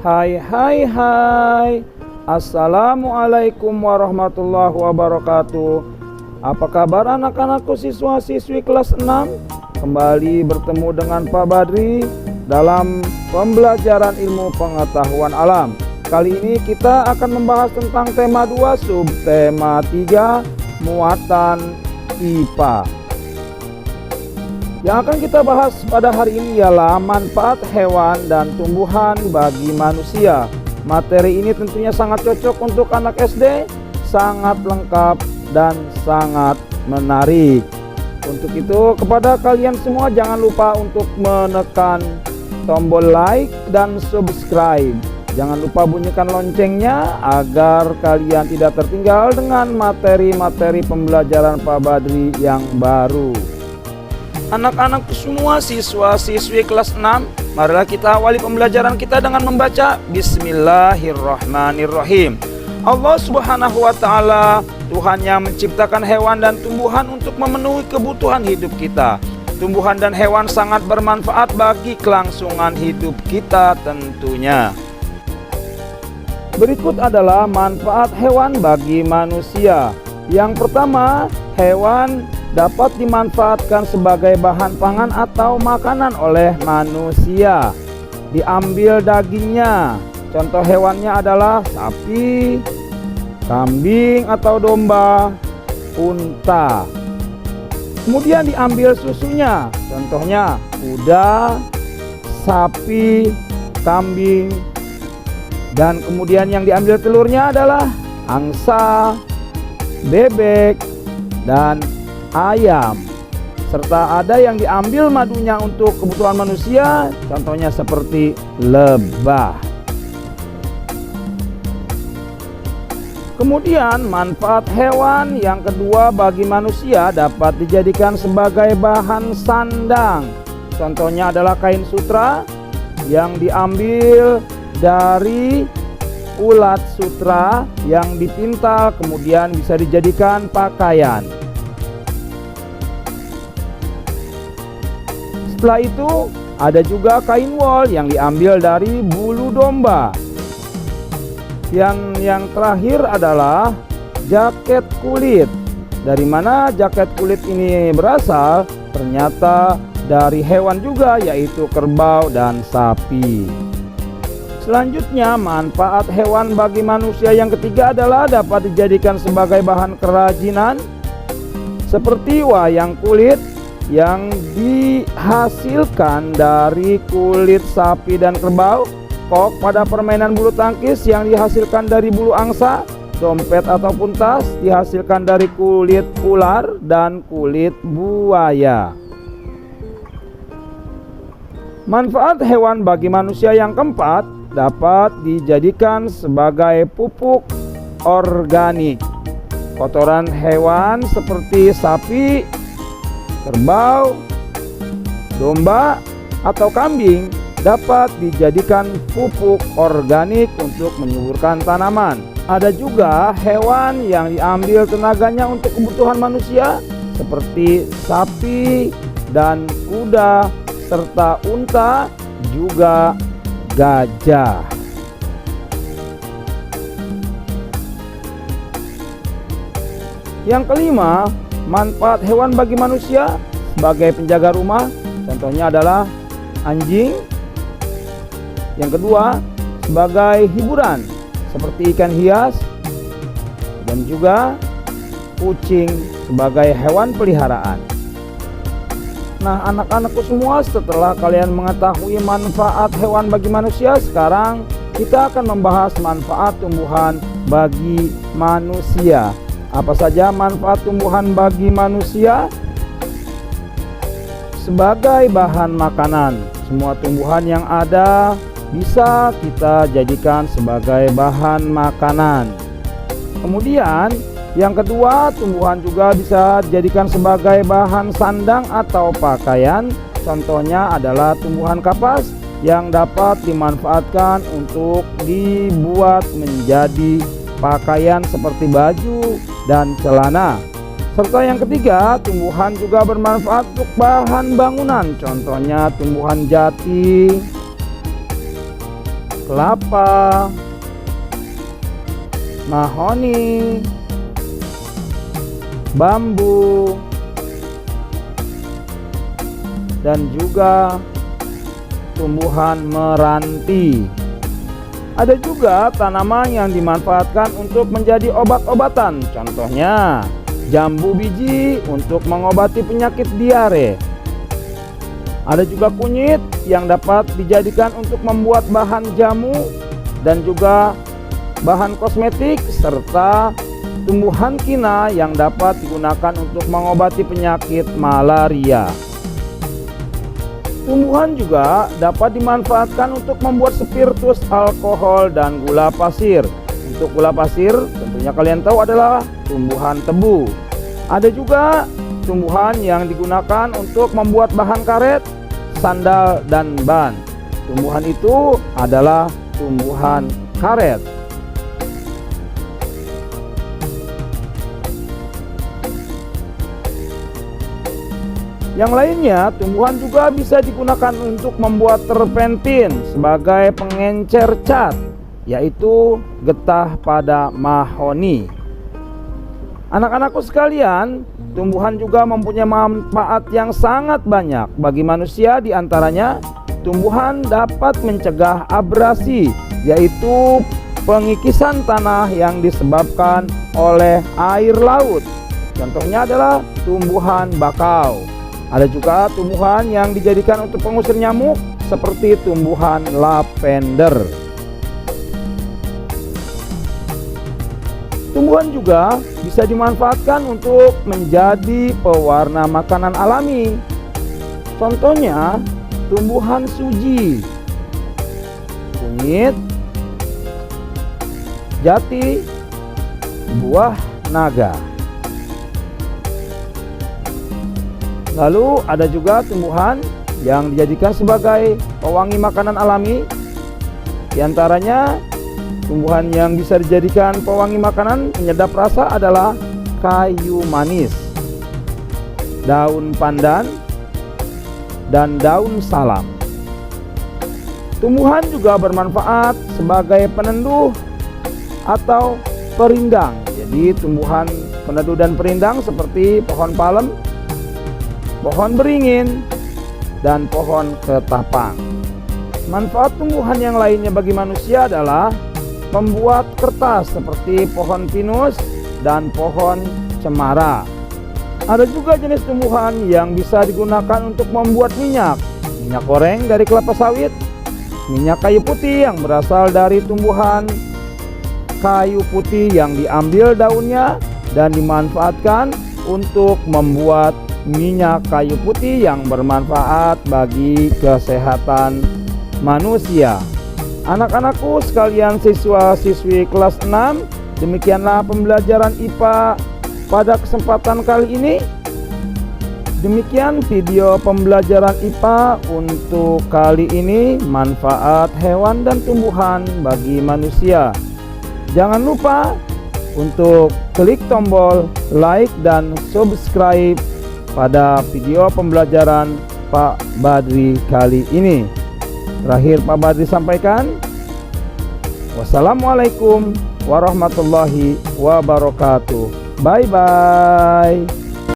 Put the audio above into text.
Hai hai hai. Assalamualaikum warahmatullahi wabarakatuh. Apa kabar anak-anakku siswa-siswi kelas 6? Kembali bertemu dengan Pak Badri dalam pembelajaran ilmu pengetahuan alam. Kali ini kita akan membahas tentang tema 2 subtema 3 muatan IPA. Yang akan kita bahas pada hari ini ialah manfaat hewan dan tumbuhan bagi manusia. Materi ini tentunya sangat cocok untuk anak SD, sangat lengkap dan sangat menarik. Untuk itu kepada kalian semua jangan lupa untuk menekan tombol like dan subscribe. Jangan lupa bunyikan loncengnya agar kalian tidak tertinggal dengan materi-materi pembelajaran Pak Badri yang baru. Anak-anak semua siswa-siswi kelas 6, marilah kita awali pembelajaran kita dengan membaca Bismillahirrahmanirrahim. Allah Subhanahu wa Ta'ala, Tuhan yang menciptakan hewan dan tumbuhan untuk memenuhi kebutuhan hidup kita. Tumbuhan dan hewan sangat bermanfaat bagi kelangsungan hidup kita tentunya. Berikut adalah manfaat hewan bagi manusia. Yang pertama, hewan dapat dimanfaatkan sebagai bahan pangan atau makanan oleh manusia. Diambil dagingnya. Contoh hewannya adalah sapi, kambing atau domba, unta. Kemudian diambil susunya. Contohnya kuda, sapi, kambing. Dan kemudian yang diambil telurnya adalah angsa, bebek, dan ayam. Serta ada yang diambil madunya untuk kebutuhan manusia, contohnya seperti lebah. Kemudian manfaat hewan yang kedua bagi manusia dapat dijadikan sebagai bahan sandang. Contohnya adalah kain sutra yang diambil dari ulat sutra yang dipintal kemudian bisa dijadikan pakaian. Setelah itu ada juga kain wol yang diambil dari bulu domba. Yang terakhir adalah jaket kulit. Dari mana jaket kulit ini berasal? Ternyata dari hewan juga, yaitu kerbau dan sapi. Selanjutnya, manfaat hewan bagi manusia yang ketiga adalah dapat dijadikan sebagai bahan kerajinan seperti wayang kulit yang dihasilkan dari kulit sapi dan kerbau, kok pada permainan bulu tangkis yang dihasilkan dari bulu angsa, dompet ataupun tas dihasilkan dari kulit ular dan kulit buaya. Manfaat hewan bagi manusia yang keempat dapat dijadikan sebagai pupuk organik. Kotoran hewan seperti sapi, kerbau, domba, atau kambing dapat dijadikan pupuk organik untuk menyuburkan tanaman. Ada juga hewan yang diambil tenaganya untuk kebutuhan manusia seperti sapi dan kuda, serta unta, juga gajah. Yang kelima, manfaat hewan bagi manusia sebagai penjaga rumah. Contohnya adalah anjing. Yang kedua, sebagai hiburan seperti ikan hias, dan juga kucing sebagai hewan peliharaan. Nah, anak-anakku semua, setelah kalian mengetahui manfaat hewan bagi manusia, sekarang kita akan membahas manfaat tumbuhan bagi manusia. Apa saja manfaat tumbuhan bagi manusia? Sebagai bahan makanan, semua tumbuhan yang ada bisa kita jadikan sebagai bahan makanan. Kemudian yang kedua, tumbuhan juga bisa dijadikan sebagai bahan sandang atau pakaian. Contohnya adalah tumbuhan kapas yang dapat dimanfaatkan untuk dibuat menjadi pakaian seperti baju dan celana. Serta yang ketiga, tumbuhan juga bermanfaat untuk bahan bangunan. Contohnya tumbuhan jati, kelapa, mahoni, bambu, dan juga tumbuhan meranti. Ada juga tanaman yang dimanfaatkan untuk menjadi obat-obatan, contohnya jambu biji untuk mengobati penyakit diare. Ada juga kunyit yang dapat dijadikan untuk membuat bahan jamu dan juga bahan kosmetik, serta tumbuhan kina yang dapat digunakan untuk mengobati penyakit malaria. Tumbuhan juga dapat dimanfaatkan untuk membuat spiritus alkohol dan gula pasir. Untuk gula pasir tentunya kalian tahu adalah tumbuhan tebu. Ada juga tumbuhan yang digunakan untuk membuat bahan karet, sandal, dan ban. Tumbuhan itu adalah tumbuhan karet. Yang lainnya, tumbuhan juga bisa digunakan untuk membuat terpentin sebagai pengencer cat, yaitu getah pada mahoni. Anak-anakku sekalian, tumbuhan juga mempunyai manfaat yang sangat banyak bagi manusia. Di antaranya, tumbuhan dapat mencegah abrasi, yaitu pengikisan tanah yang disebabkan oleh air laut. Contohnya adalah tumbuhan bakau. Ada juga tumbuhan yang dijadikan untuk pengusir nyamuk, seperti tumbuhan lavender. Tumbuhan juga bisa dimanfaatkan untuk menjadi pewarna makanan alami. Contohnya tumbuhan suji, kunyit, jati, buah naga. Lalu ada juga tumbuhan yang dijadikan sebagai pewangi makanan alami. Di antaranya tumbuhan yang bisa dijadikan pewangi makanan penyedap rasa adalah kayu manis, daun pandan, dan daun salam. Tumbuhan juga bermanfaat sebagai penenduh atau perindang. Jadi tumbuhan peneduh dan perindang seperti pohon palem, pohon beringin, dan pohon ketapang. Manfaat tumbuhan yang lainnya bagi manusia adalah membuat kertas seperti pohon pinus dan pohon cemara. Ada juga jenis tumbuhan yang bisa digunakan untuk membuat minyak goreng dari kelapa sawit, minyak kayu putih yang berasal dari tumbuhan kayu putih yang diambil daunnya dan dimanfaatkan untuk membuat minyak kayu putih yang bermanfaat bagi kesehatan manusia. Anak-anakku sekalian, siswa-siswi kelas 6, demikianlah pembelajaran IPA pada kesempatan kali ini. Demikian video pembelajaran IPA untuk kali ini, manfaat hewan dan tumbuhan bagi manusia. Jangan lupa untuk klik tombol like dan subscribe pada video pembelajaran Pak Badri kali ini. Terakhir Pak Badri sampaikan, wassalamualaikum warahmatullahi wabarakatuh. Bye bye.